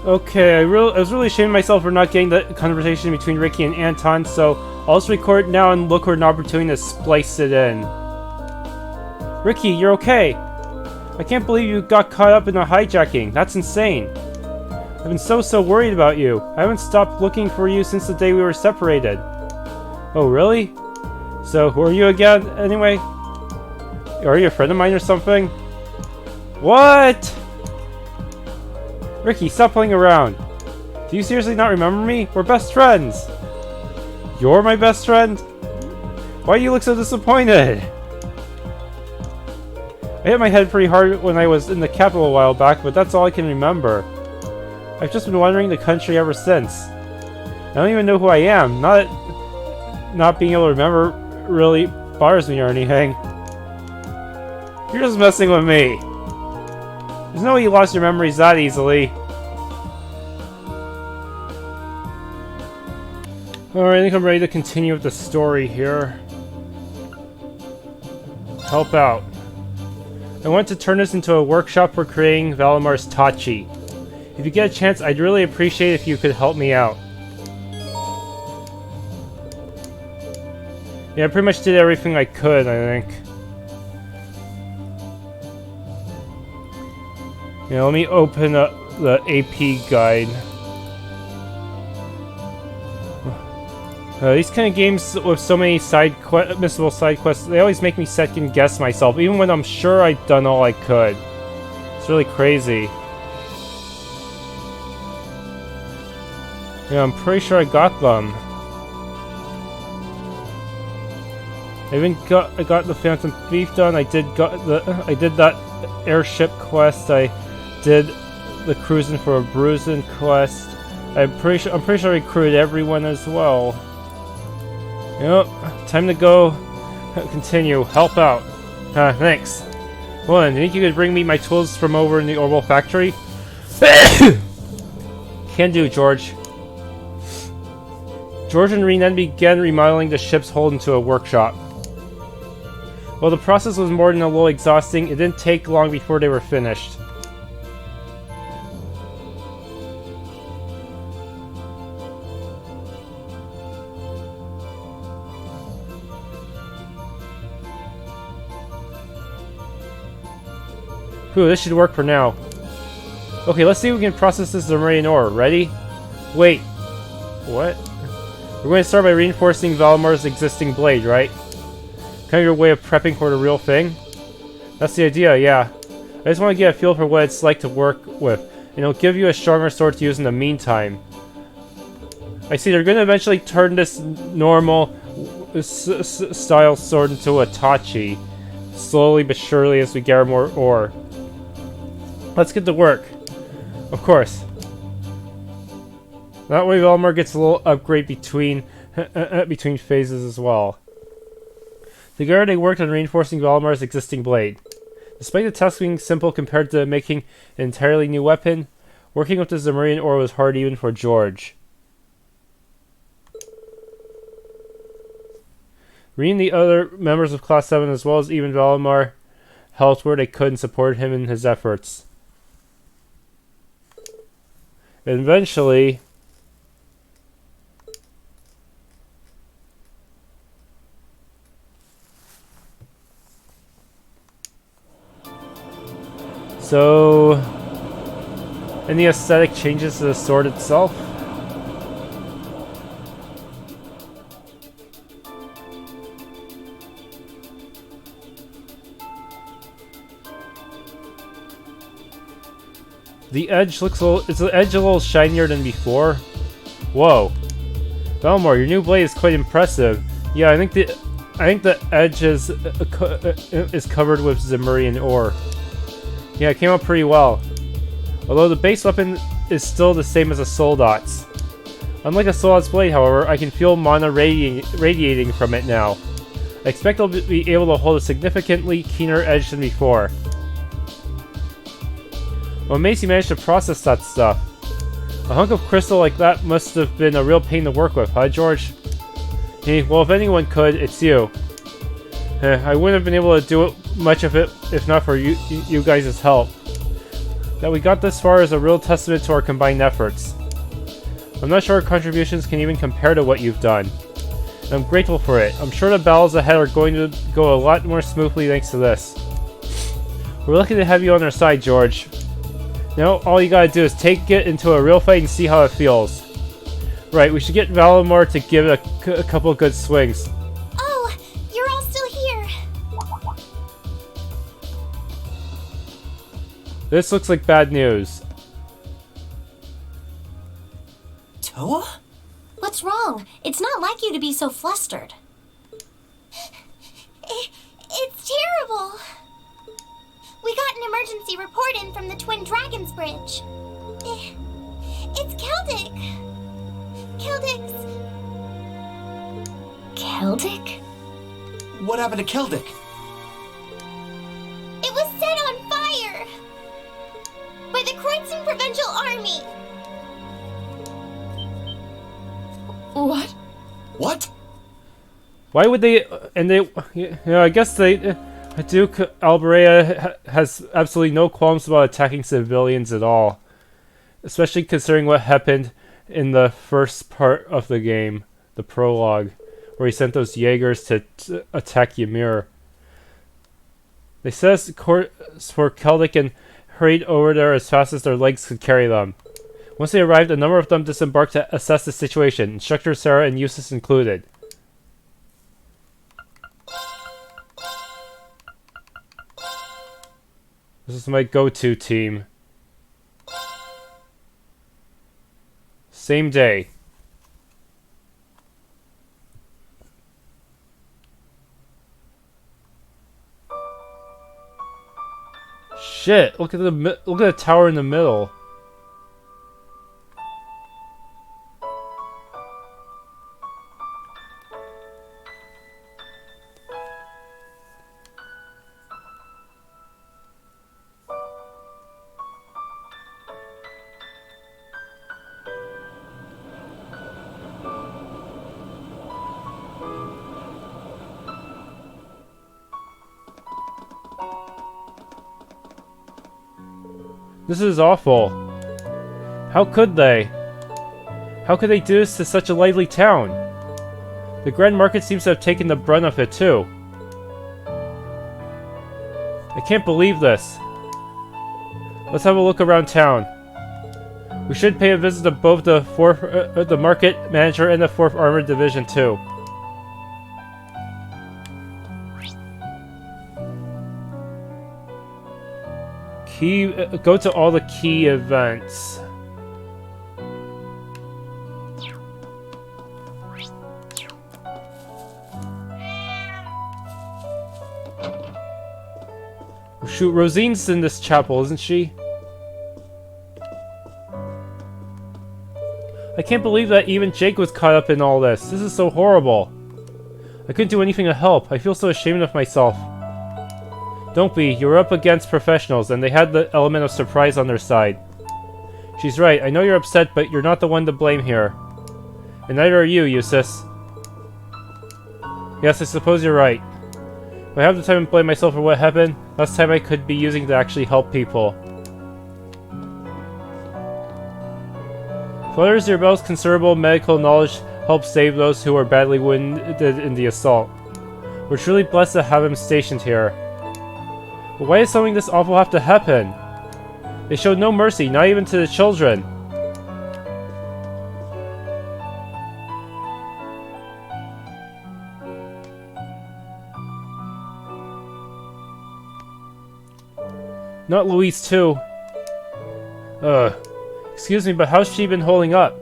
Okay, I was really ashamed of myself for not getting the conversation between Ricky and Anton, so I'll just record it now and look for an opportunity to splice it in. Ricky, you're okay. I can't believe you got caught up in a hijacking. That's insane. I've been so worried about you. I haven't stopped looking for you since the day we were separated. Oh, really? So, who are you again, anyway? Are you a friend of mine or something? What? Ricky, stop playing around. Do you seriously not remember me? We're best friends. You're my best friend? Why do you look so disappointed? I hit my head pretty hard when I was in the capital a while back, but that's all I can remember. I've just been wandering the country ever since. I don't even know who I am. Not being able to remember really bothers me or anything. You're just messing with me. There's no way you lost your memories that easily. Alright, I think I'm ready to continue with the story here. Help out. I want to turn this into a workshop for creating Valimar's Tachi. If you get a chance, I'd really appreciate it if you could help me out. Yeah, I pretty much did everything I could, I think. Yeah, let me open up the AP guide. These kind of games with so many missable side quests, they always make me second guess myself, even when I'm sure I've done all I could. It's really crazy. Yeah, I'm pretty sure I got them. I got the Phantom Thief done. I did that airship quest. I did the cruising for a bruising quest. I'm pretty sure I recruited everyone as well. Yep, time to go. Continue. Help out. Thanks. Well then, do you think you could bring me my tools from over in the Orbital Factory? Can do, George. George and Rean then began remodeling the ship's hold into a workshop. While the process was more than a little exhausting, it didn't take long before they were finished. Whew, this should work for now. Okay, let's see if we can process this Zemurian ore. Ready? Wait. What? We're going to start by reinforcing Valimar's existing blade, right? Kind of your way of prepping for the real thing? That's the idea, yeah. I just want to get a feel for what it's like to work with, and it'll give you a stronger sword to use in the meantime. I see they're going to eventually turn this normal style sword into a Tachi, slowly but surely as we gather more ore. Let's get to work. Of course. That way Valimar gets a little upgrade between phases as well. Together they worked on reinforcing Valimar's existing blade. Despite the task being simple compared to making an entirely new weapon, working with the Zemurian ore was hard even for George. Rean and the other members of Class 7 as well as even Valimar helped where they could and supported him in his efforts. And eventually, so any aesthetic changes to the sword itself? The edge looks is the edge a little shinier than before? Whoa. Valimar, your new blade is quite impressive. Yeah, I think the edge is covered with Zemurian ore. Yeah, it came out pretty well. Although the base weapon is still the same as a Soldot's. Unlike a Soldot's blade, however, I can feel mana radiating from it now. I expect I'll be able to hold a significantly keener edge than before. I'm amazed you managed to process that stuff. A hunk of crystal like that must have been a real pain to work with, huh, George? Hey, well, if anyone could, it's you. I wouldn't have been able to do much of it if not for you guys' help. That we got this far is a real testament to our combined efforts. I'm not sure our contributions can even compare to what you've done. And I'm grateful for it. I'm sure the battles ahead are going to go a lot more smoothly thanks to this. We're lucky to have you on our side, George. Now, all you gotta do is take it into a real fight and see how it feels. Right, we should get Valimar to give it a couple good swings. Oh, you're all still here. This looks like bad news. Toa? What's wrong? It's not like you to be so flustered. It's terrible. We got an emergency report in from the Twin Dragons Bridge. It's Celdic. Celdic? What happened to Celdic? It was set on fire by the Kreuzing provincial army. What? What? Why would they? And they, you know, I guess they. Duke Alberea has absolutely no qualms about attacking civilians at all, especially considering what happened in the first part of the game, the prologue, where he sent those Jaegers to attack Ymir. They set us course for Celdic and hurried over there as fast as their legs could carry them. Once they arrived, a number of them disembarked to assess the situation, Instructor Sarah and Eustace included. This is my go-to team. Same day. Shit! Look at the tower in the middle. This is awful. How could they? How could they do this to such a lively town? The Grand Market seems to have taken the brunt of it too. I can't believe this. Let's have a look around town. We should pay a visit to both the market manager and the 4th Armored Division too. Go to all the key events. Oh, shoot, Rosine's in this chapel, isn't she? I can't believe that even Jake was caught up in all this. This is so horrible. I couldn't do anything to help. I feel so ashamed of myself. Don't be. You're up against professionals, and they had the element of surprise on their side. She's right. I know you're upset, but you're not the one to blame here. And neither are you, Eustace. Yes, I suppose you're right. If I have the time to blame myself for what happened, less time I could be using to actually help people. Flutters your bell's considerable medical knowledge helped save those who were badly wounded in the assault. We're truly blessed to have him stationed here. But why does something this awful have to happen? They showed no mercy, not even to the children. Not Louise too. Excuse me, but how's she been holding up?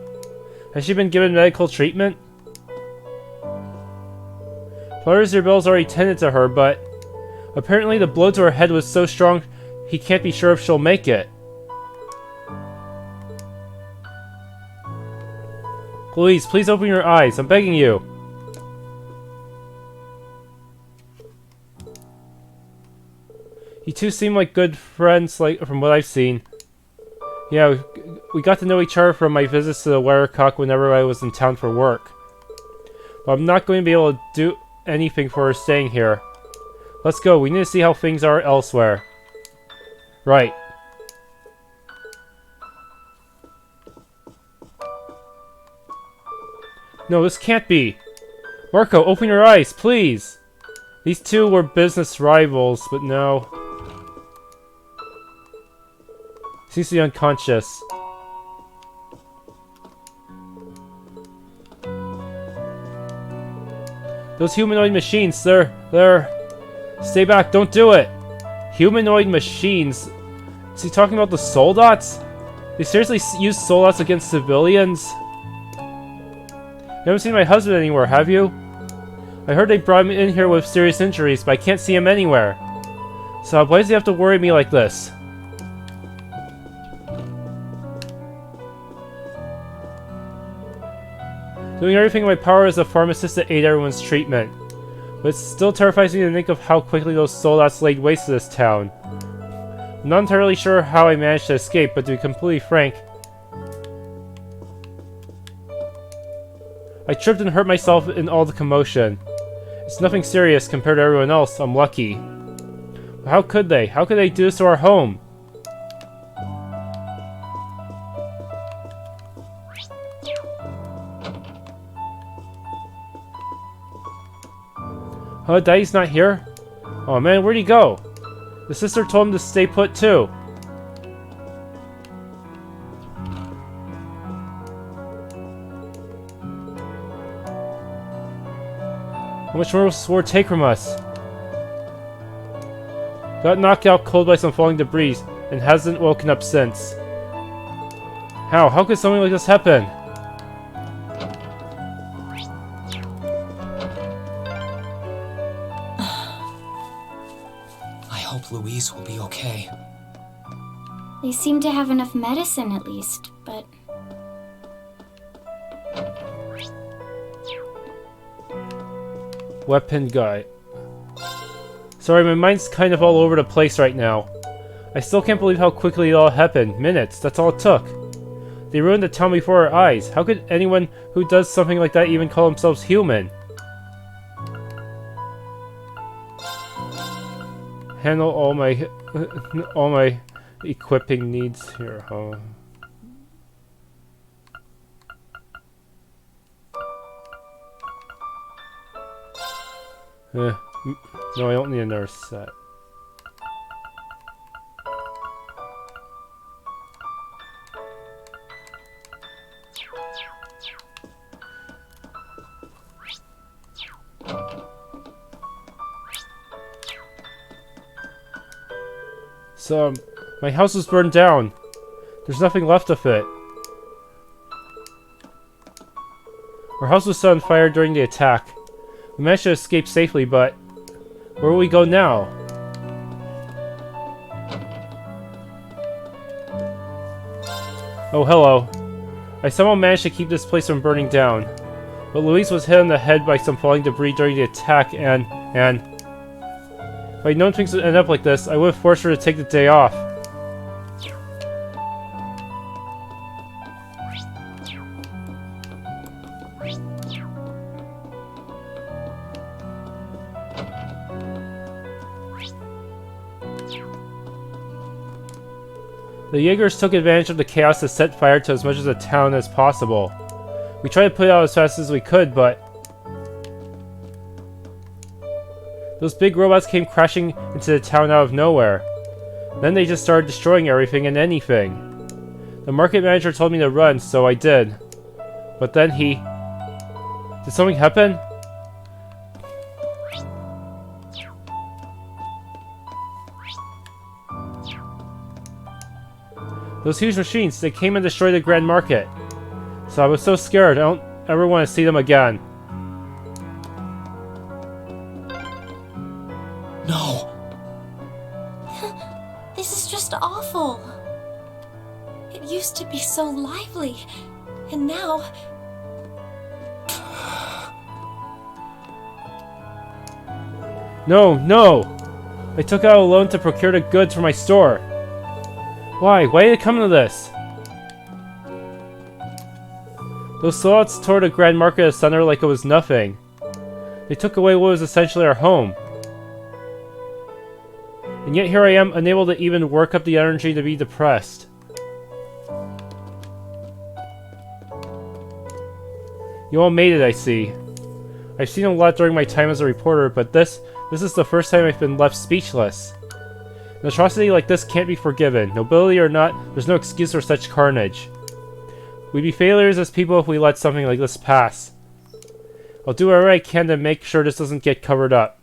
Has she been given medical treatment? Flutters your bell's already tended to her, but apparently the blow to her head was so strong he can't be sure if she'll make it. Louise, please open your eyes. I'm begging you. You two seem like good friends, from what I've seen. Yeah, we got to know each other from my visits to the Werecock whenever I was in town for work. But I'm not going to be able to do anything for her staying here. Let's go. We need to see how things are elsewhere. Right. No, this can't be. Marco, open your eyes, please. These two were business rivals, but no. Seems to be unconscious. Those humanoid machines, they're... Stay back, don't do it! Humanoid machines? Is he talking about the Soldats? They seriously use Soldats against civilians? You haven't seen my husband anywhere, have you? I heard they brought him in here with serious injuries, but I can't see him anywhere. So why does he have to worry me like this? Doing everything in my power as a pharmacist to aid everyone's treatment. But it still terrifies me to think of how quickly those Soldats laid waste to this town. I'm not entirely sure how I managed to escape, but to be completely frank, I tripped and hurt myself in all the commotion. It's nothing serious compared to everyone else, I'm lucky. But how could they? How could they do this to our home? Huh, Daddy's not here? Oh man, where'd he go? The sister told him to stay put too. How much more will this war take from us? Got knocked out cold by some falling debris and hasn't woken up since. How? How could something like this happen? I hope Louise will be okay. They seem to have enough medicine at least, but... Weapon guy. Sorry, my mind's kind of all over the place right now. I still can't believe how quickly it all happened. Minutes, that's all it took. They ruined the town before our eyes. How could anyone who does something like that even call themselves human? Handle all my equipping needs here, huh? No, I don't need another set. So, my house was burned down. There's nothing left of it. Our house was set on fire during the attack. We managed to escape safely, but where will we go now? Oh, hello. I somehow managed to keep this place from burning down. But Louise was hit on the head by some falling debris during the attack and... If I'd known things would end up like this, I would have forced her to take the day off. The Jaegers took advantage of the chaos to set fire to as much of the town as possible. We tried to put it out as fast as we could, but... those big robots came crashing into the town out of nowhere. Then they just started destroying everything and anything. The market manager told me to run, so I did. But then he... Did something happen? Those huge machines, they came and destroyed the Grand Market. So I was so scared, I don't ever want to see them again. No! This is just awful. It used to be so lively, and now... No, no! I took out a loan to procure the goods for my store. Why? Why did it come to this? Those Soldats tore the Grand Market asunder like it was nothing. They took away what was essentially our home. And yet here I am, unable to even work up the energy to be depressed. You all made it, I see. I've seen a lot during my time as a reporter, but this is the first time I've been left speechless. An atrocity like this can't be forgiven. Nobility or not, there's no excuse for such carnage. We'd be failures as people if we let something like this pass. I'll do whatever I can to make sure this doesn't get covered up.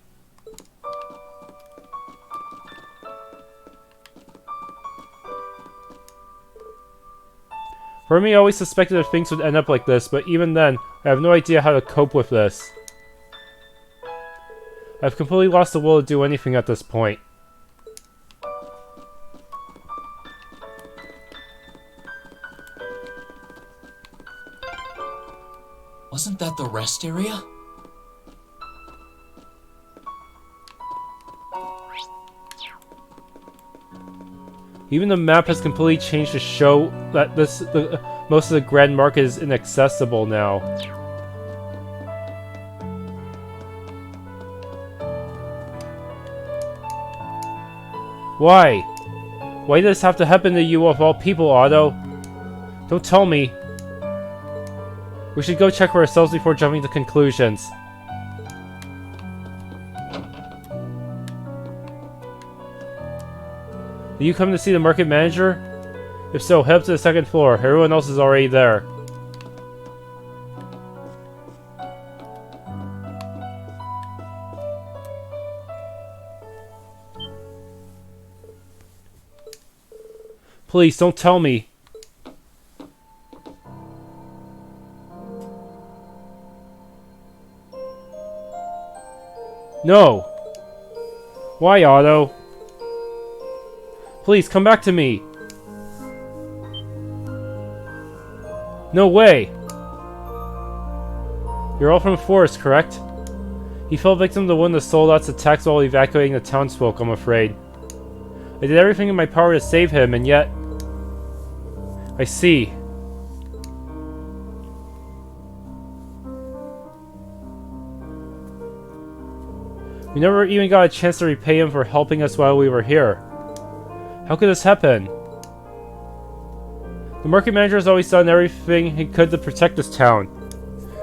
Hermie always suspected that things would end up like this, but even then, I have no idea how to cope with this. I've completely lost the will to do anything at this point. Wasn't that the rest area? Even the map has completely changed to show that most of the Grand Market is inaccessible now. Why? Why did this have to happen to you of all people, Otto? Don't tell me. We should go check for ourselves before jumping to conclusions. Did you come to see the market manager? If so, head up to the second floor. Everyone else is already there. Please, don't tell me. No! Why, Otto? Please, come back to me! No way! You're all from Forest, correct? He fell victim to one of the Soldot's attacks while evacuating the townsfolk, I'm afraid. I did everything in my power to save him, and yet... I see. We never even got a chance to repay him for helping us while we were here. How could this happen? The market manager has always done everything he could to protect this town.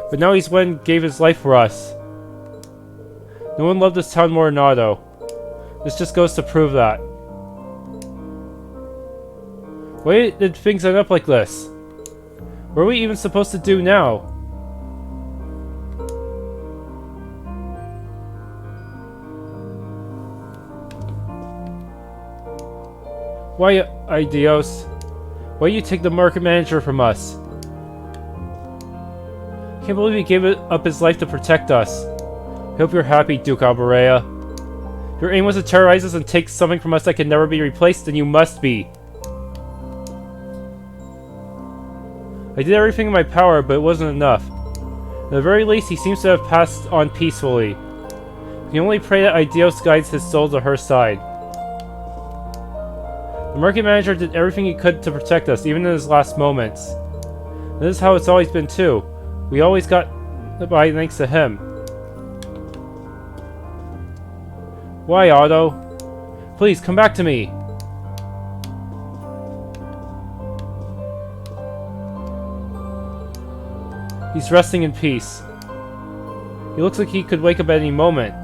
But now he's went and gave his life for us. No one loved this town more than Otto. This just goes to prove that. Why did things end up like this? What are we even supposed to do now? Why, Adios? Why you take the market manager from us? Can't believe he gave up his life to protect us. I hope you're happy, Duke Alberea. If your aim was to terrorize us and take something from us that can never be replaced, then you must be. I did everything in my power, but it wasn't enough. At the very least, he seems to have passed on peacefully. We can only pray that Adios guides his soul to her side. The market manager did everything he could to protect us, even in his last moments. And this is how it's always been too. We always got by thanks to him. Why, Otto? Please, come back to me! He's resting in peace. He looks like he could wake up at any moment.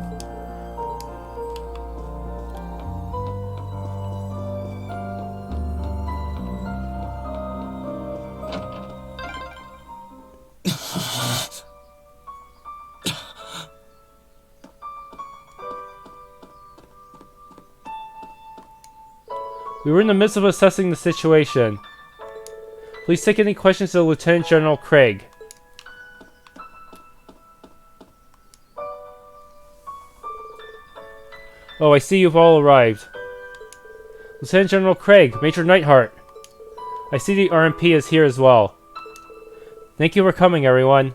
We were in the midst of assessing the situation. Please take any questions to Lieutenant General Craig. Oh, I see you've all arrived. Lieutenant General Craig, Major Nightheart. I see the RMP is here as well. Thank you for coming, everyone.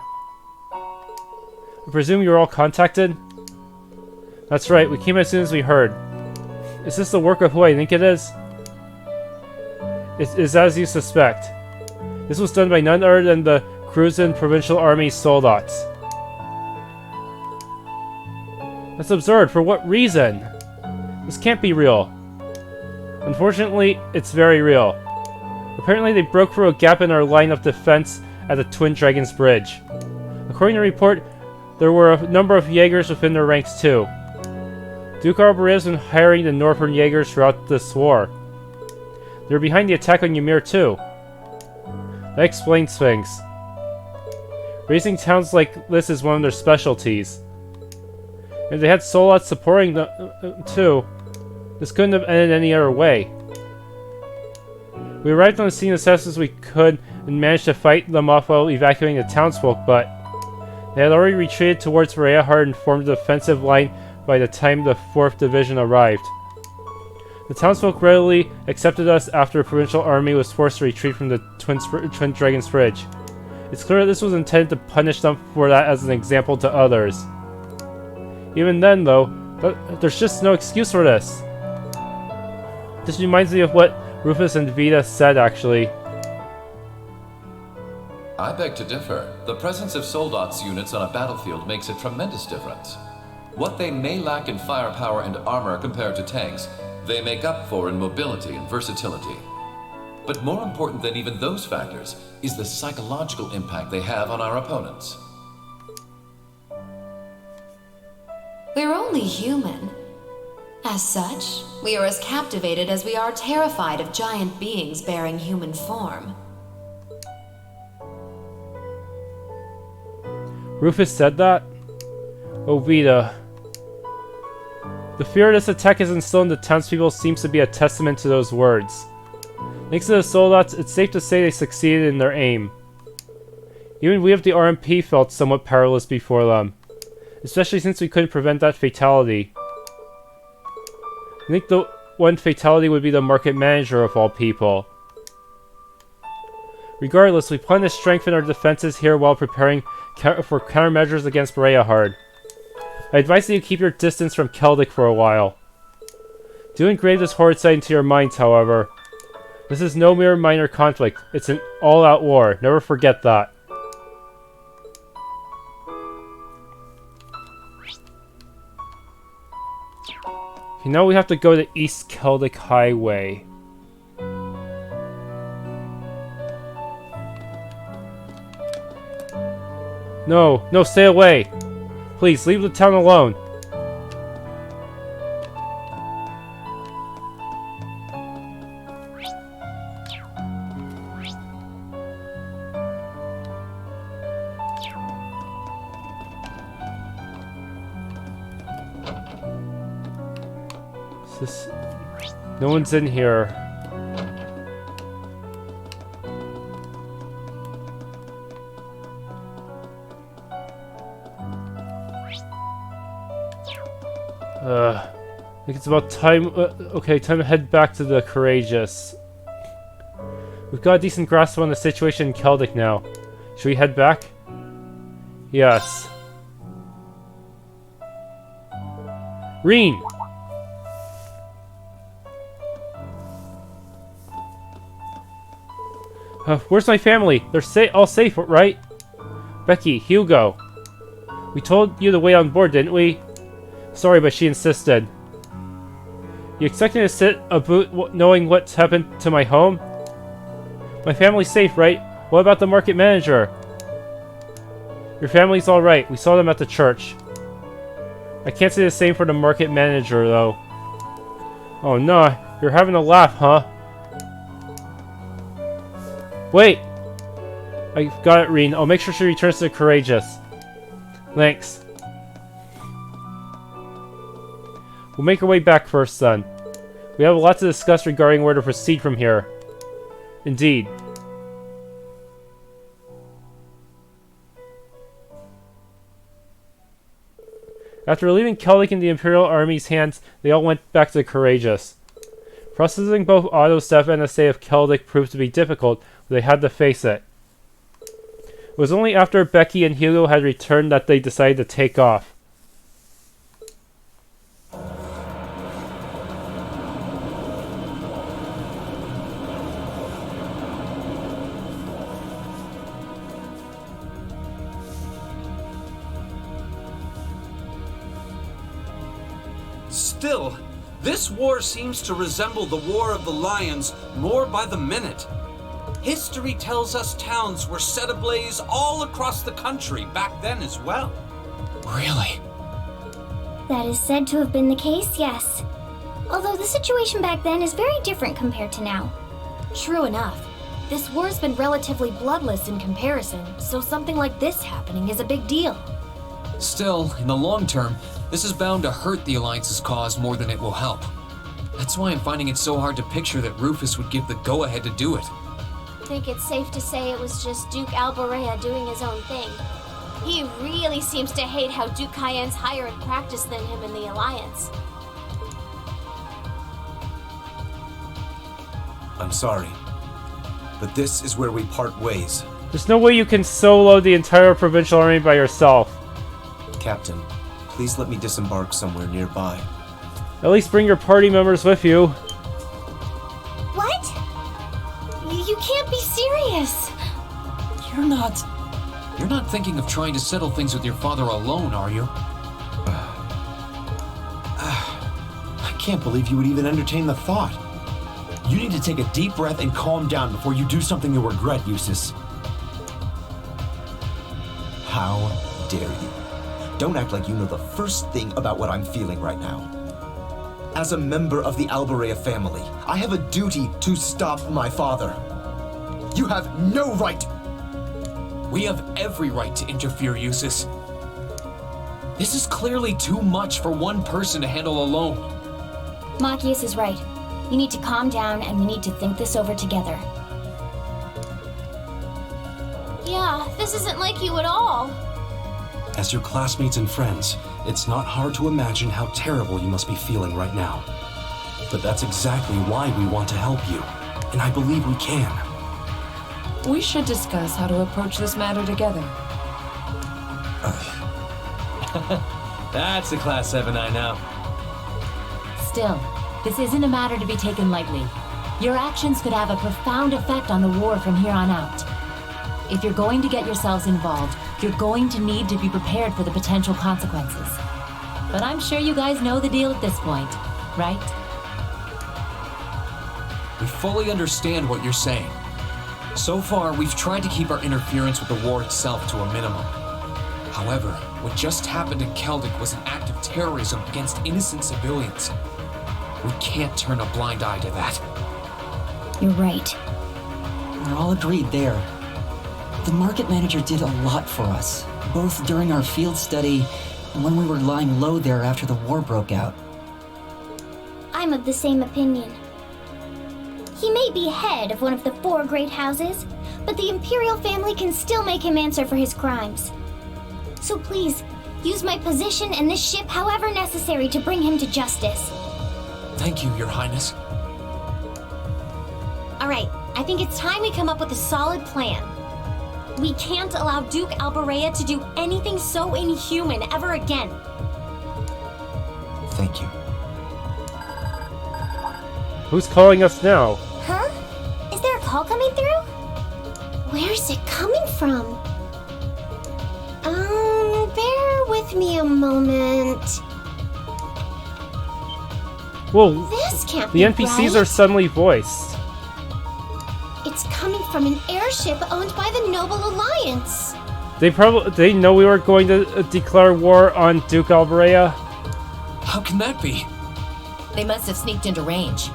I presume you were all contacted? That's right, we came as soon as we heard. Is this the work of who I think it is? It is as you suspect. This was done by none other than the Cruisin Provincial Army Soldats. That's absurd. For what reason? This can't be real. Unfortunately, it's very real. Apparently they broke through a gap in our line of defense at the Twin Dragons Bridge. According to the report, there were a number of Jaegers within their ranks too. Duke Arborea has been hiring the Northern Jaegers throughout this war. They're behind the attack on Ymir too. That explains things. Razing towns like this is one of their specialties. If they had Solats supporting them too, this couldn't have ended any other way. We arrived on the scene as fast as we could and managed to fight them off while evacuating the townsfolk, but they had already retreated towards Rayahard and formed a defensive line by the time the 4th Division arrived. The townsfolk readily accepted us after the provincial army was forced to retreat from the Twin Dragon's Bridge. It's clear that this was intended to punish them for that as an example to others. Even then, though, there's just no excuse for this. This reminds me of what Rufus and Vita said, actually. I beg to differ. The presence of soldats units on a battlefield makes a tremendous difference. What they may lack in firepower and armor compared to tanks, they make up for in mobility and versatility. But more important than even those factors is the psychological impact they have on our opponents. We're only human. As such, we are as captivated as we are terrified of giant beings bearing human form. Rufus said that? Oh, Vita. The fear this attack has instilled in the townspeople seems to be a testament to those words. Thanks to the Soldats, it's safe to say they succeeded in their aim. Even we of the RMP felt somewhat powerless before them, especially since we couldn't prevent that fatality. I think the one fatality would be the market manager of all people. Regardless, we plan to strengthen our defenses here while preparing for countermeasures against Rayahard. I advise that you keep your distance from Celdic for a while. Do engrave this horrid sight into your minds, however. This is no mere minor conflict, it's an all-out war, never forget that. Okay, now we have to go to East Celdic Highway. No, no, stay away! Please, leave the town alone. No one's in here. I think it's about time. Okay, time to head back to the Courageous. We've got a decent grasp on the situation in Celdic now. Should we head back? Yes. Rean! Where's my family? They're all safe, right? Becky, Hugo. We told you to wait on board, didn't we? Sorry, but she insisted. You expect me to sit a boot knowing what's happened to my home? My family's safe, right? What about the market manager? Your family's alright. We saw them at the church. I can't say the same for the market manager, though. Oh no, you're having a laugh, huh? Wait! I got it, Rean. I'll make sure she returns to the Courageous. Thanks. We'll make our way back first, then. We have a lot to discuss regarding where to proceed from here. Indeed. After leaving Celdic in the Imperial Army's hands, they all went back to the Courageous. Processing both Autostaff and the state of Celdic proved to be difficult, but they had to face it. It was only after Becky and Hugo had returned that they decided to take off. Still, this war seems to resemble the War of the Lions more by the minute. History tells us towns were set ablaze all across the country back then as well. Really? That is said to have been the case, yes. Although the situation back then is very different compared to now. True enough. This war's been relatively bloodless in comparison, so something like this happening is a big deal. Still, in the long term, this is bound to hurt the Alliance's cause more than it will help. That's why I'm finding it so hard to picture that Rufus would give the go-ahead to do it. I think it's safe to say it was just Duke Alborea doing his own thing. He really seems to hate how Duke Cayenne's higher in practice than him in the Alliance. I'm sorry, but this is where we part ways. There's no way you can solo the entire provincial army by yourself. Captain, please let me disembark somewhere nearby. At least bring your party members with you. What? You can't be serious. You're not thinking of trying to settle things with your father alone, are you? I can't believe you would even entertain the thought. You need to take a deep breath and calm down before you do something you'll regret, Eustace. How dare you? Don't act like you know the first thing about what I'm feeling right now. As a member of the Alborea family, I have a duty to stop my father. You have no right! We have every right to interfere, Eustace. This is clearly too much for one person to handle alone. Machias is right. You need to calm down and we need to think this over together. Yeah, this isn't like you at all. As your classmates and friends, it's not hard to imagine how terrible you must be feeling right now. But that's exactly why we want to help you, and I believe we can. We should discuss how to approach this matter together. That's the Class VII I know. Still, this isn't a matter to be taken lightly. Your actions could have a profound effect on the war from here on out. If you're going to get yourselves involved, you're going to need to be prepared for the potential consequences. But I'm sure you guys know the deal at this point, right? We fully understand what you're saying. So far, we've tried to keep our interference with the war itself to a minimum. However, what just happened in Celdic was an act of terrorism against innocent civilians. We can't turn a blind eye to that. You're right. We're all agreed there. The market manager did a lot for us, both during our field study and when we were lying low there after the war broke out. I'm of the same opinion. He may be head of one of the 4 great houses, but the Imperial family can still make him answer for his crimes. So please, use my position and this ship however necessary to bring him to justice. Thank you, Your Highness. Alright, I think it's time we come up with a solid plan. We can't allow Duke Alborea to do anything so inhuman ever again. Thank you. Who's calling us now? Huh? Is there a call coming through? Where's it coming from? Bear with me a moment. Whoa, This can't the be NPCs right. are suddenly voiced. It's coming from an airship owned by the Noble Alliance. They know we were going to declare war on Duke Alborea. How can that be? They must have sneaked into range.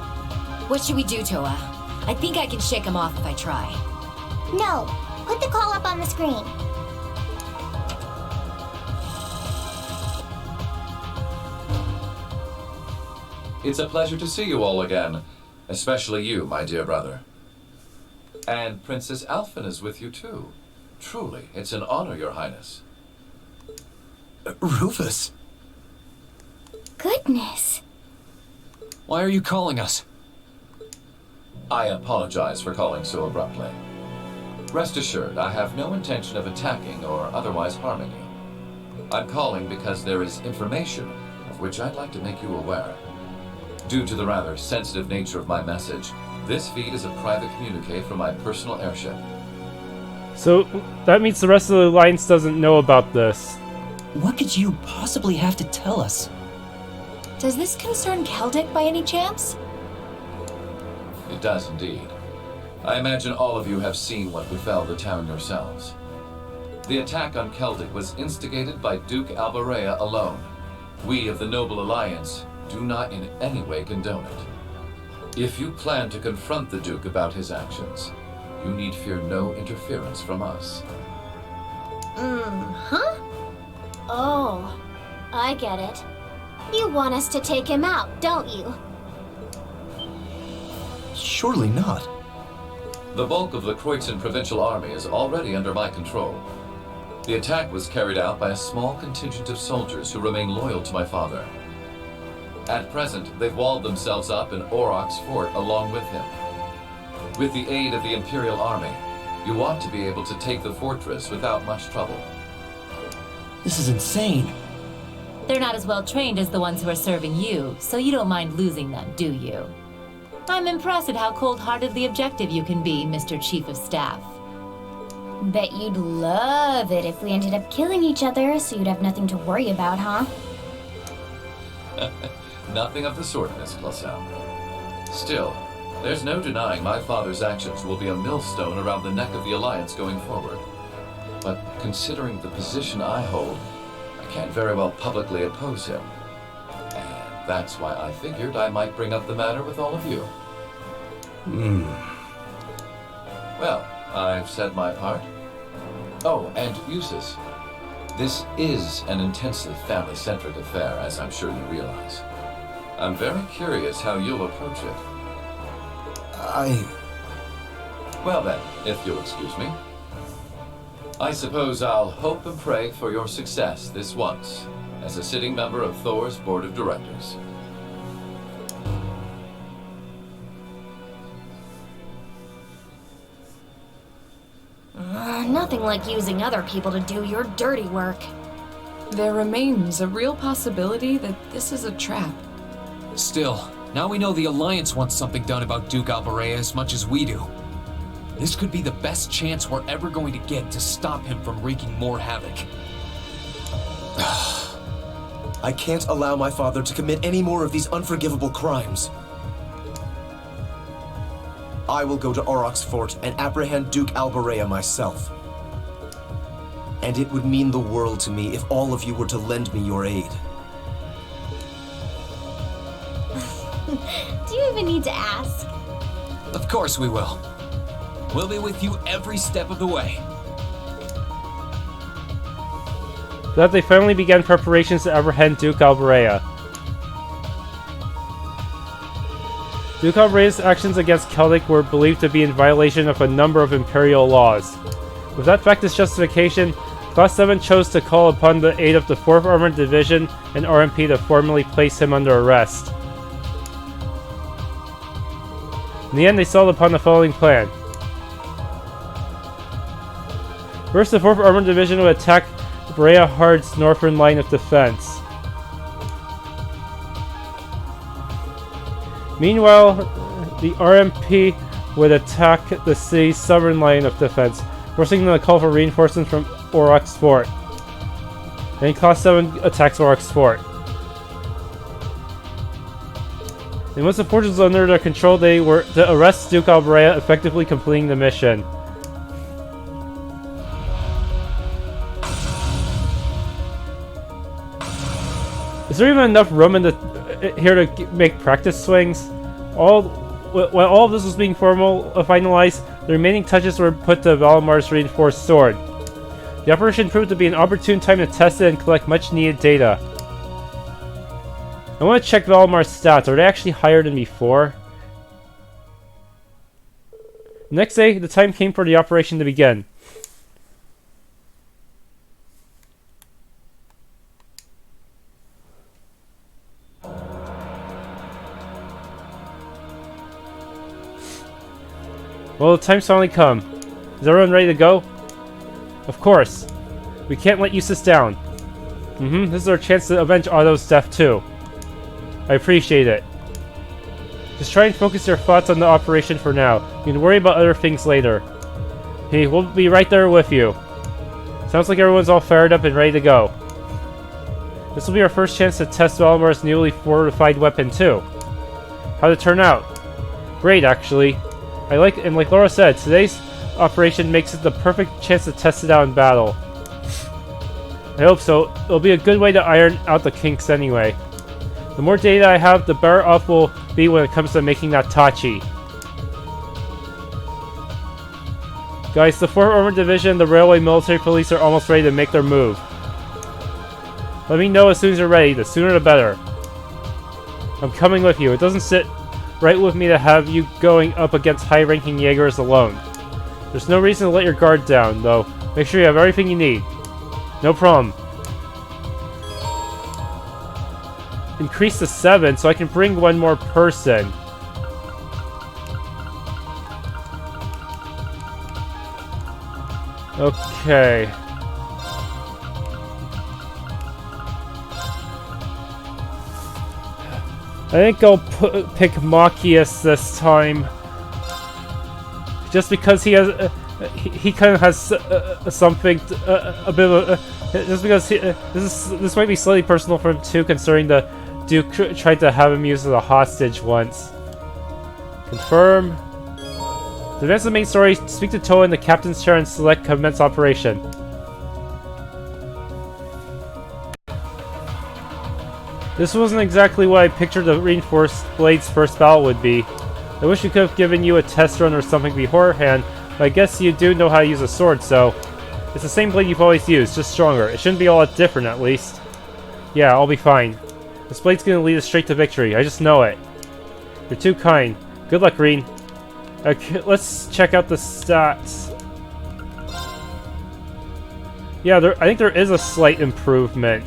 What should we do, Toa? I think I can shake them off if I try. No, put the call up on the screen. It's a pleasure to see you all again, especially you, my dear brother. And Princess Alphen is with you too. Truly, it's an honor, Your Highness. Rufus? Goodness. Why are you calling us? I apologize for calling so abruptly. Rest assured, I have no intention of attacking or otherwise harming you. I'm calling because there is information of which I'd like to make you aware. Due to the rather sensitive nature of my message, this feed is a private communique from my personal airship. So that means the rest of the Alliance doesn't know about this. What could you possibly have to tell us? Does this concern Celdic by any chance? It does indeed. I imagine all of you have seen what befell the town yourselves. The attack on Celdic was instigated by Duke Albarea alone. We of the Noble Alliance do not in any way condone it. If you plan to confront the Duke about his actions, you need fear no interference from us. Huh? Oh, I get it. You want us to take him out, don't you? Surely not. The bulk of the Kreutzen provincial army is already under my control. The attack was carried out by a small contingent of soldiers who remain loyal to my father. At present, they've walled themselves up in Auroch's fort along with him. With the aid of the Imperial Army, you ought to be able to take the fortress without much trouble. This is insane. They're not as well trained as the ones who are serving you, so you don't mind losing them, do you? I'm impressed at how cold-heartedly objective you can be, Mr. Chief of Staff. Bet you'd love it if we ended up killing each other, so you'd have nothing to worry about, huh? Nothing of the sort, Miss Clausel. Still, there's no denying my father's actions will be a millstone around the neck of the Alliance going forward. But considering the position I hold, I can't very well publicly oppose him. And that's why I figured I might bring up the matter with all of you. Well, I've said my part. Oh, and Eustace, this is an intensely family-centric affair, as I'm sure you realize. I'm very curious how you'll approach it. Well then, if you'll excuse me. I suppose I'll hope and pray for your success this once, as a sitting member of Thor's Board of Directors. Nothing like using other people to do your dirty work. There remains a real possibility that this is a trap. Still, now we know the Alliance wants something done about Duke Albarea as much as we do. This could be the best chance we're ever going to get to stop him from wreaking more havoc. I can't allow my father to commit any more of these unforgivable crimes. I will go to Auroch's fort and apprehend Duke Albarea myself. And it would mean the world to me if all of you were to lend me your aid. Do you even need to ask? Of course we will. We'll be with you every step of the way. That they finally began preparations to apprehend Duke Albarea. Duke Albrea's actions against Celdic were believed to be in violation of a number of Imperial laws. With that fact as justification, Class VII chose to call upon the aid of the 4th Armored Division and RMP to formally place him under arrest. In the end, they settled upon the following plan. First, the 4th Armored Division would attack Brea Hard's northern line of defense. Meanwhile, the RMP would attack the city's southern line of defense, forcing them to call for reinforcements from Auroch's fort. Then Class 7 attacks Auroch's fort. And once the fortress was under their control, they were to arrest Duke Albarea, effectively completing the mission. Is there even enough room in here to make practice swings? While all of this was being finalized, the remaining touches were put to Valimar's reinforced sword. The operation proved to be an opportune time to test it and collect much needed data. I want to check Valimar's stats. Are they actually higher than before? Next day, the time came for the operation to begin. Well, the time's finally come. Is everyone ready to go? Of course. We can't let Eustace down. This is our chance to avenge Otto's death too. I appreciate it. Just try and focus your thoughts on the operation for now. You can worry about other things later. Hey, we'll be right there with you. Sounds like everyone's all fired up and ready to go. This will be our first chance to test Valimar's newly fortified weapon too. How'd it turn out? Great, actually. like Laura said, today's operation makes it the perfect chance to test it out in battle. I hope so. It'll be a good way to iron out the kinks anyway. The more data I have, the better off we'll be when it comes to making that Tachi. Guys, the 4th Armored Division and the Railway Military Police are almost ready to make their move. Let me know as soon as you're ready. The sooner the better. I'm coming with you. It doesn't sit right with me to have you going up against high-ranking Jaegers alone. There's no reason to let your guard down, though. Make sure you have everything you need. No problem. Increase to 7 so I can bring one more person. Okay. I think I'll pick Machias this time. Just because he has... he kind of has something... a bit of... just because this might be slightly personal for him too, considering the Duke tried to have him used as a hostage once. Confirm. To advance the main story, speak to Toa in the captain's chair and select commence operation. This wasn't exactly what I pictured the Reinforced Blade's first battle would be. I wish we could have given you a test run or something beforehand, but I guess you do know how to use a sword, so... It's the same blade you've always used, just stronger. It shouldn't be all that different, at least. Yeah, I'll be fine. This blade's gonna lead us straight to victory, I just know it. You're too kind. Good luck, Rean. Okay, let's check out the stats. Yeah, I think there is a slight improvement.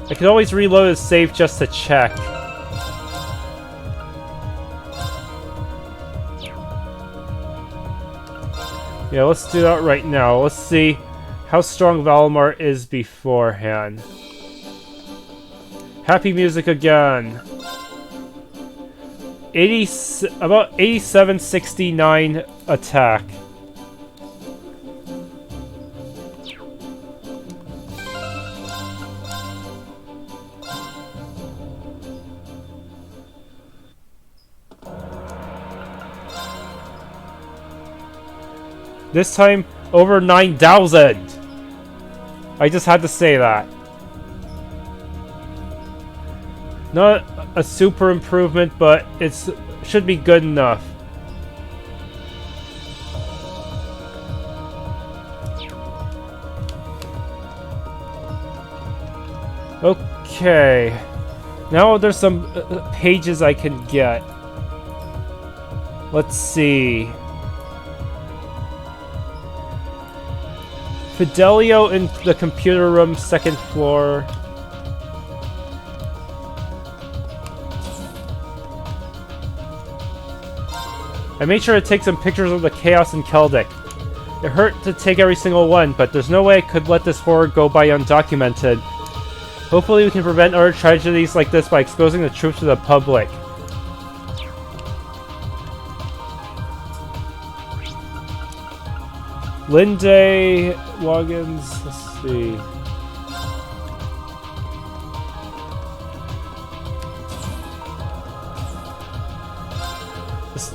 I could always reload his save just to check. Yeah, let's do that right now. Let's see how strong Valimar is beforehand. Happy music again. About 8769 attack. This time, over 9,000! I just had to say that. Not a super improvement, but it should be good enough. Okay. Now there's some pages I can get. Let's see. Fidelio in the computer room, 2nd floor. I made sure to take some pictures of the chaos in Celdic. It hurt to take every single one, but there's no way I could let this horror go by undocumented. Hopefully we can prevent other tragedies like this by exposing the truth to the public. Linde logins, let's see.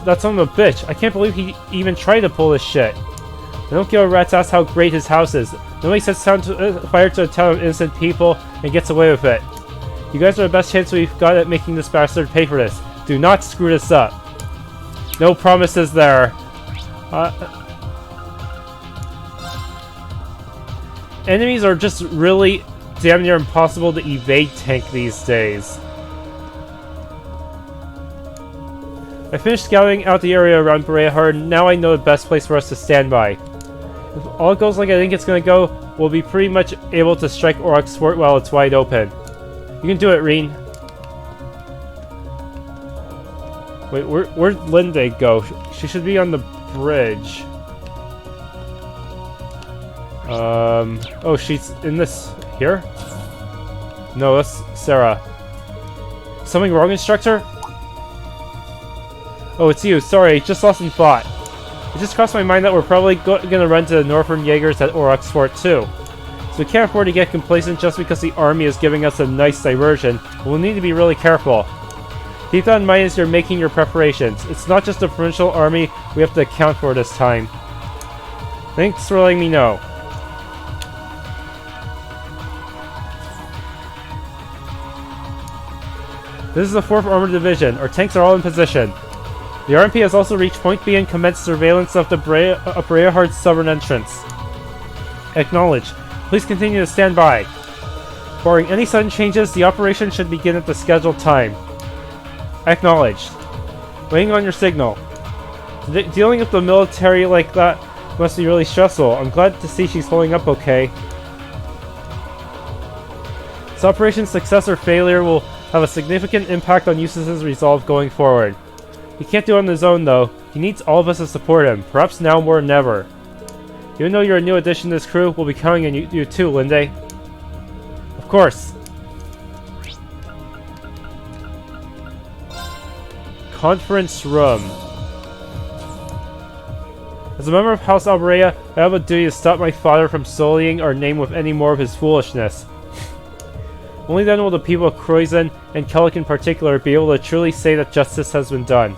That son of a bitch. I can't believe he even tried to pull this shit. I don't give a rat's ass how great his house is. Nobody sets fire to a town of innocent people and gets away with it. You guys are the best chance we've got at making this bastard pay for this. Do not screw this up. No promises there. Enemies are just really damn near impossible to evade tank these days. I finished scouting out the area around Berea, and now I know the best place for us to stand by. If all goes like I think it's gonna go, we'll be pretty much able to strike Aurochs Fort while it's wide open. You can do it, Rean. Wait, where'd Linde go? She should be on the bridge. Oh, she's in this... here? No, that's Sarah. Something wrong, Instructor? Oh, it's you. Sorry, just lost in thought. It just crossed my mind that we're probably gonna run to the Northern Jaegers at Aurochs Fort too. So so we can't afford to get complacent just because the army is giving us a nice diversion. We'll need to be really careful. Keep that in mind as you're making your preparations. It's not just the provincial army we have to account for this time. Thanks for letting me know. This is the 4th Armored Division. Our tanks are all in position. The RMP has also reached Point B and commenced surveillance of the Breyahard's southern entrance. Acknowledged. Please continue to stand by. Barring any sudden changes, the operation should begin at the scheduled time. Acknowledged. Waiting on your signal. Dealing with the military like that must be really stressful. I'm glad to see she's holding up okay. This operation's success or failure will have a significant impact on Eustace's resolve going forward. He can't do it on his own though. He needs all of us to support him, perhaps now more than ever. Even though you're a new addition to this crew, we'll be counting on you too, Linde. Of course. Conference room. As a member of House Albarea, I have a duty to stop my father from sullying our name with any more of his foolishness. Only then will the people of Croizon, and Celdic in particular, be able to truly say that justice has been done.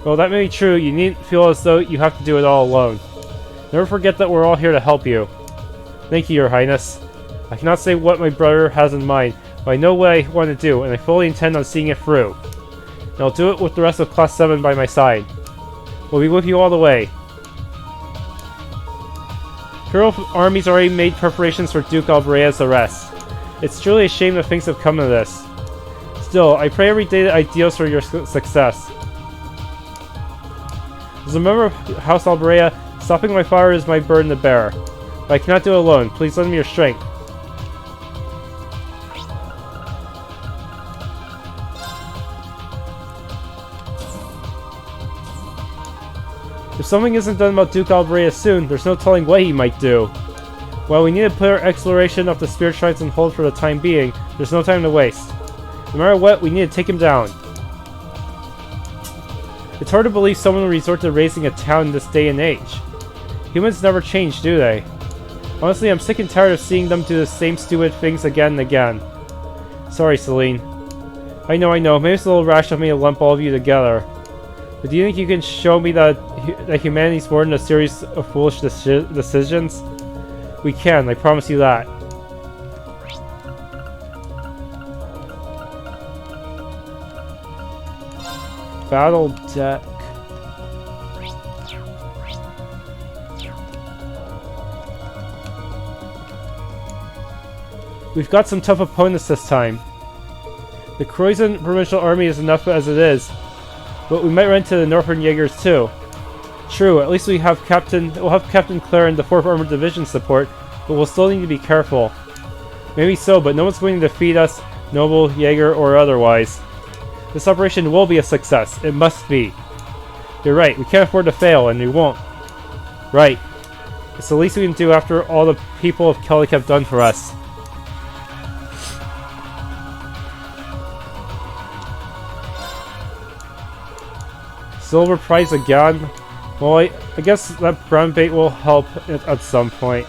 Well, that may be true, you needn't feel as though you have to do it all alone. Never forget that we're all here to help you. Thank you, Your Highness. I cannot say what my brother has in mind, but I know what I want to do, and I fully intend on seeing it through. And I'll do it with the rest of Class 7 by my side. We'll be with you all the way. Imperial Army's already made preparations for Duke Albarea's arrest. It's truly a shame that things have come to this. Still, I pray every day that ideals for your success. As a member of House Albarea, stopping my father is my burden to bear. But I cannot do it alone. Please lend me your strength. If something isn't done about Duke Albarea soon, there's no telling what he might do. While we need to put our exploration of the spirit shrines on hold for the time being, there's no time to waste. No matter what, we need to take him down. It's hard to believe someone will resort to raising a town in this day and age. Humans never change, do they? Honestly, I'm sick and tired of seeing them do the same stupid things again and again. Sorry, Celine. I know, maybe it's a little rash of me to lump all of you together. But do you think you can show me that humanity's more than a series of foolish decisions? We can, I promise you that. Battle deck. We've got some tough opponents this time. The Croizon Provincial Army is enough as it is, but we might run into the Northern Jaegers too. True, at least we'll have Captain Claire and the 4th Armored Division support, but we'll still need to be careful. Maybe so, but no one's going to defeat us, noble, Jaeger, or otherwise. This operation will be a success. It must be. You're right, we can't afford to fail, and we won't. Right. It's the least we can do after all the people of Celdic have done for us. Silver prize again? Well, I guess that brown bait will help at some point.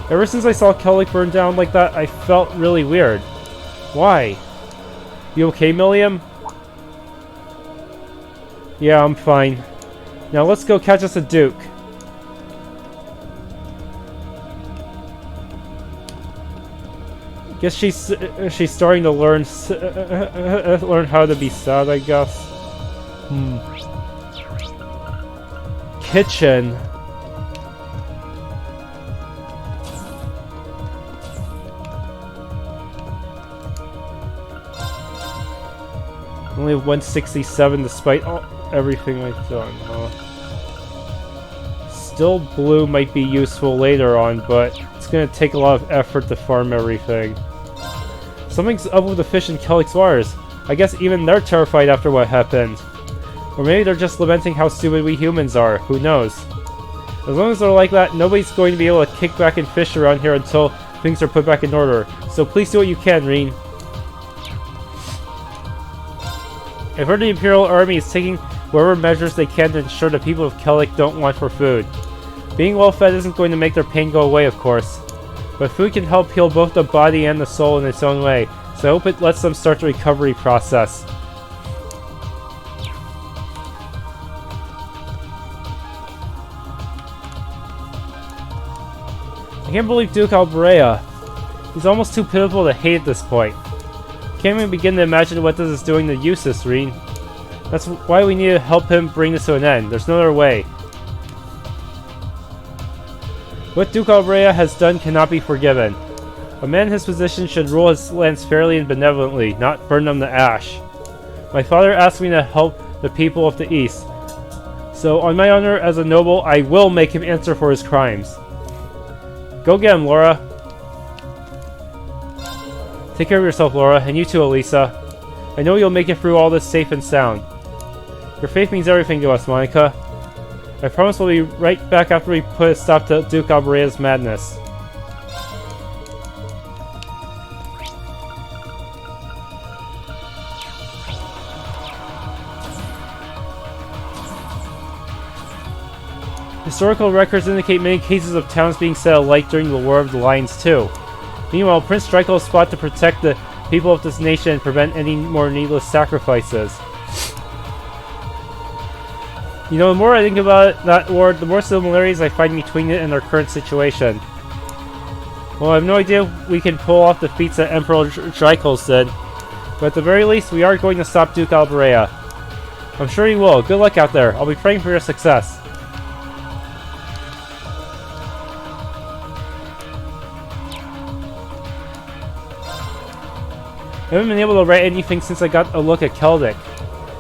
Ever since I saw Celdic burn down like that, I felt really weird. Why? You okay, Milliam? Yeah, I'm fine. Now let's go catch us a Duke. Guess she's starting to learn how to be sad, I guess. Kitchen. Only 167 despite everything I've done, huh? Still blue might be useful later on, but it's gonna take a lot of effort to farm everything. Something's up with the fish in Celdic's waters. I guess even they're terrified after what happened. Or maybe they're just lamenting how stupid we humans are, who knows. As long as they're like that, nobody's going to be able to kick back and fish around here until things are put back in order. So please do what you can, Rean. I've heard the Imperial Army is taking whatever measures they can to ensure the people of Celdic don't want for food. Being well-fed isn't going to make their pain go away, of course. But food can help heal both the body and the soul in its own way, so I hope it lets them start the recovery process. I can't believe Duke Albarea. He's almost too pitiful to hate at this point. Can't even begin to imagine what this is doing to Eustace, Rean. That's why we need to help him bring this to an end. There's no other way. What Duke Albarea has done cannot be forgiven. A man in his position should rule his lands fairly and benevolently, not burn them to ash. My father asked me to help the people of the East. So, on my honor as a noble, I will make him answer for his crimes. Go get him, Laura. Take care of yourself, Laura, and you too, Elisa. I know you'll make it through all this safe and sound. Your faith means everything to us, Monica. I promise we'll be right back after we put a stop to Duke Alberea's madness. Historical records indicate many cases of towns being set alight during the War of the Lions too. Meanwhile, Prince Draco's fought to protect the people of this nation and prevent any more needless sacrifices. You know, the more I think about that war, the more similarities I find between it and our current situation. Well, I have no idea if we can pull off the feats that Emperor Draco did, but at the very least, we are going to stop Duke Albarea. I'm sure you will. Good luck out there. I'll be praying for your success. I haven't been able to write anything since I got a look at Celdic.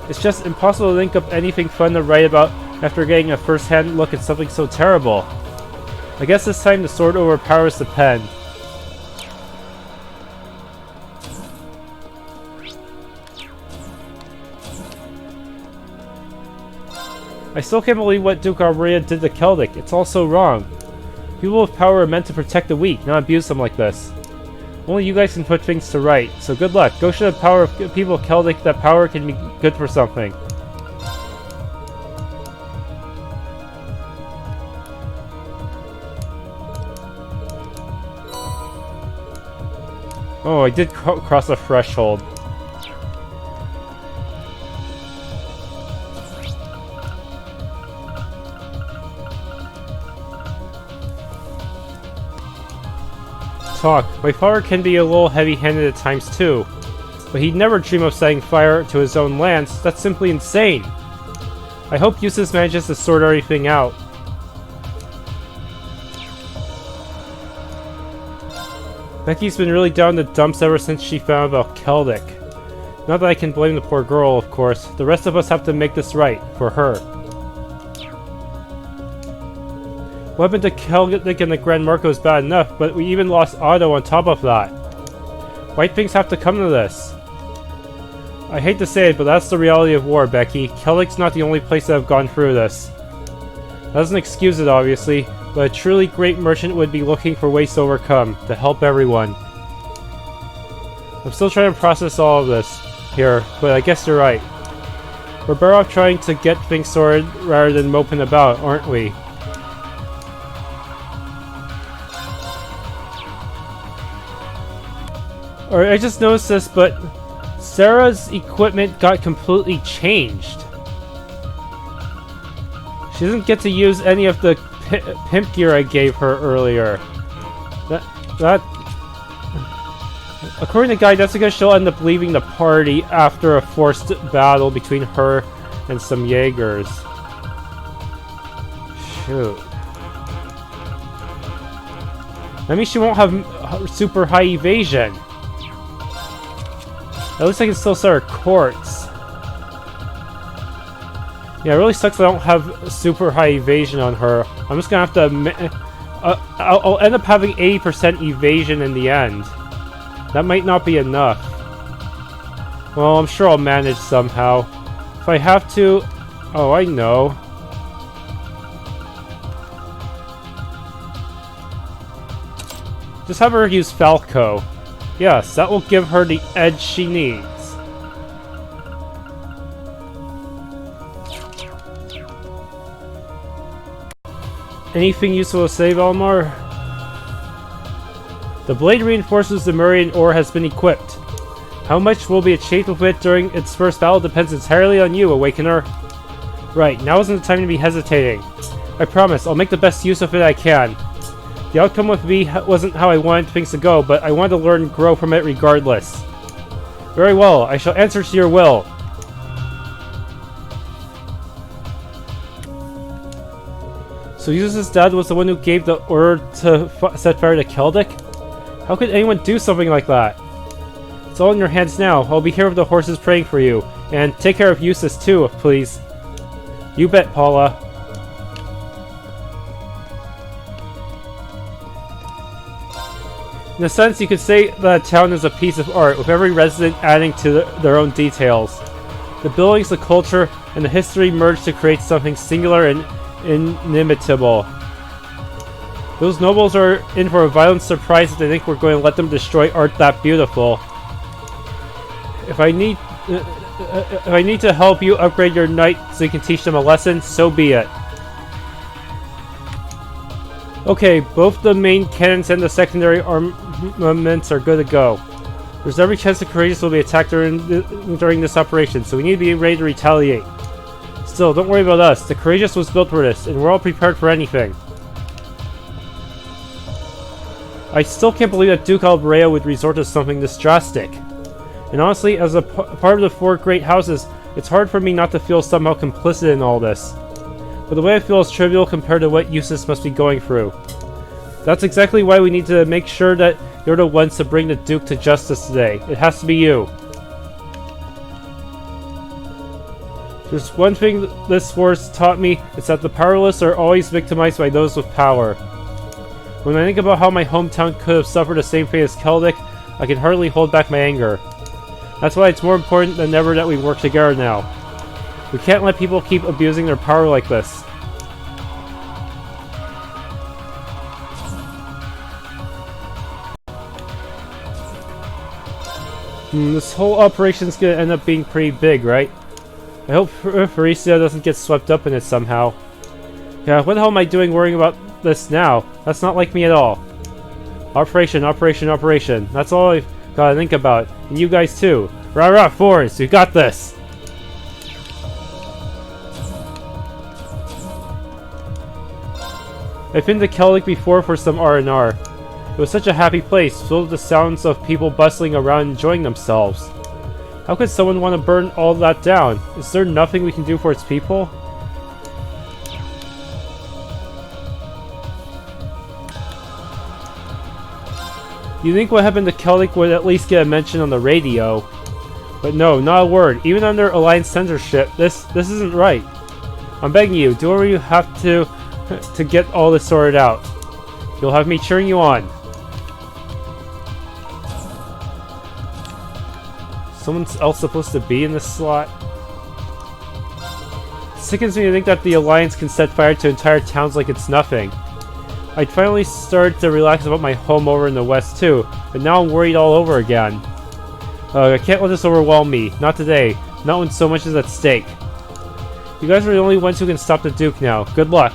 It's just impossible to think up anything fun to write about after getting a first-hand look at something so terrible. I guess this time the sword overpowers the pen. I still can't believe what Duke Albarea did to Celdic. It's all so wrong. People with power are meant to protect the weak, not abuse them like this. Only you guys can put things to right, so good luck. Go show the power of people of Celdic that power can be good for something. Oh, I did cross a threshold. Talk. My father can be a little heavy-handed at times too, but he'd never dream of setting fire to his own lands. That's simply insane. I hope Eustace manages to sort everything out. Becky's been really down in the dumps ever since she found out about Celdic. Not that I can blame the poor girl, of course. The rest of us have to make this right, for her. What happened to Celdic and the Grand Marco is bad enough, but we even lost Otto on top of that. Why'd things have to come to this? I hate to say it, but that's the reality of war, Becky. Celdic's not the only place that have gone through this. That doesn't excuse it, obviously, but a truly great merchant would be looking for ways to overcome, to help everyone. I'm still trying to process all of this here, but I guess you're right. We're better off trying to get things sorted rather than moping about, aren't we? Alright, I just noticed this, but Sarah's equipment got completely changed. She doesn't get to use any of the pimp gear I gave her earlier. According to the guy, that's because she'll end up leaving the party after a forced battle between her and some Jaegers. Shoot. That means she won't have super high evasion. At least I can still set her quartz. Yeah, it really sucks that I don't have super high evasion on her. I'm just gonna have to... I'll end up having 80% evasion in the end. That might not be enough. Well, I'm sure I'll manage somehow. If I have to... Oh, I know. Just have her use Falco. Yes, that will give her the edge she needs. Anything useful to say, Valimar? The blade reinforces the Meridian ore has been equipped. How much will be achieved with it during its first battle depends entirely on you, Awakener. Right, now isn't the time to be hesitating. I promise, I'll make the best use of it I can. The outcome with me wasn't how I wanted things to go, but I wanted to learn and grow from it regardless. Very well, I shall answer to your will. So Yusuf's dad was the one who gave the order to set fire to Celdic? How could anyone do something like that? It's all in your hands now. I'll be here with the horses praying for you. And take care of Eustace too, please. You bet, Paula. In a sense, you could say that a town is a piece of art, with every resident adding to their own details. The buildings, the culture, and the history merge to create something singular and inimitable. Those nobles are in for a violent surprise if they think we're going to let them destroy art that beautiful. If I need to help you upgrade your knight so you can teach them a lesson, so be it. Okay, both the main cannons and the secondary armaments are good to go. There's every chance the Courageous will be attacked during this operation, so we need to be ready to retaliate. Still, don't worry about us. The Courageous was built for this, and we're all prepared for anything. I still can't believe that Duke Alberea would resort to something this drastic. And honestly, as a part of the four great houses, it's hard for me not to feel somehow complicit in all this. But the way I feel is trivial compared to what Eustace must be going through. That's exactly why we need to make sure that you're the ones to bring the Duke to justice today. It has to be you. There's one thing this war's taught me, it's that the powerless are always victimized by those with power. When I think about how my hometown could have suffered the same fate as Celdic, I can hardly hold back my anger. That's why it's more important than ever that we work together now. We can't let people keep abusing their power like this. This whole operation's gonna end up being pretty big, right? I hope Felicia doesn't get swept up in it somehow. Yeah, what the hell am I doing worrying about this now? That's not like me at all. Operation, operation, operation. That's all I've gotta think about. And you guys too. Rah rah, Forrest, we got this! I've been to Celdic before for some R&R. It was such a happy place, filled with the sounds of people bustling around enjoying themselves. How could someone want to burn all that down? Is there nothing we can do for its people? You'd think what happened to Celdic would at least get a mention on the radio. But no, not a word. Even under Alliance censorship, this isn't right. I'm begging you, do whatever you have to get all this sorted out. You'll have me cheering you on. Someone else supposed to be in this slot? It sickens me to think that the Alliance can set fire to entire towns like it's nothing. I'd finally started to relax about my home over in the west too, but now I'm worried all over again. I can't let this overwhelm me. Not today. Not when so much is at stake. You guys are the only ones who can stop the Duke now. Good luck.